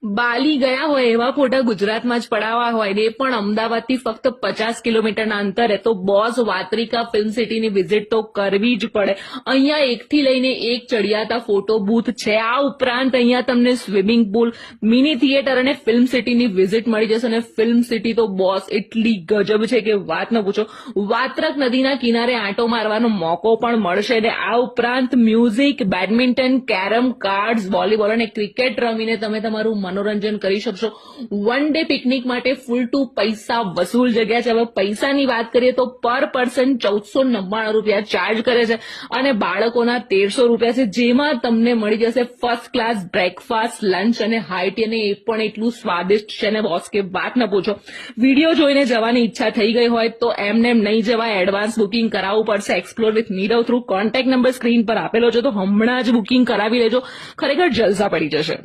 બાલી ગયા હોય એવા ફોટા ગુજરાતમાં જ પડાવવા હોય ને એ પણ અમદાવાદથી ફક્ત 50 કિલોમીટરના અંતરે, તો બોસ વાત્રિકા ફિલ્મ સિટીની વિઝિટ તો કરવી જ પડે. અહીંયા એકથી લઈને એક ચડિયાતા ફોટો બૂથ છે. આ ઉપરાંત અહીંયા તમને સ્વિમિંગ પુલ, મિની થિયેટર અને ફિલ્મ સિટીની વિઝિટ મળી જશે. અને ફિલ્મ સિટી તો બોસ એટલી ગજબ છે કે વાત ન પૂછો. વાત્રક નદીના કિનારે આંટો મારવાનો મોકો પણ મળશે. અને આ ઉપરાંત music, badminton, carrom, cards, volleyball અને ક્રિકેટ રમીને તમે તમારું મનોરંજન કરી શકશો. વન ડે પિકનિક માટે ફૂલ ટુ પૈસા વસૂલ જગ્યા છે. હવે પૈસાની વાત કરીએ તો પર પર્સન 1499 રૂપિયા ચાર્જ કરે છે અને બાળકોના 1300 રૂપિયા છે, જેમાં તમને મળી જશે ફર્સ્ટ ક્લાસ બ્રેકફાસ્ટ, લંચ અને હાઈ ટી, અને એ પણ એટલું સ્વાદિષ્ટ છે ને બોસ કે વાત ન પૂછો. વિડીયો જોઈને જવાની ઈચ્છા થઈ ગઈ હોય તો એમને એમ નહીં જવાય, એડવાન્સ બુકિંગ કરાવવું પડશે. Explore with Nirav through contact number screen પર આપેલો છે, તો હમણાં જ બુકિંગ કરાવી લેજો. ખરેખર જલસા પડી જશે.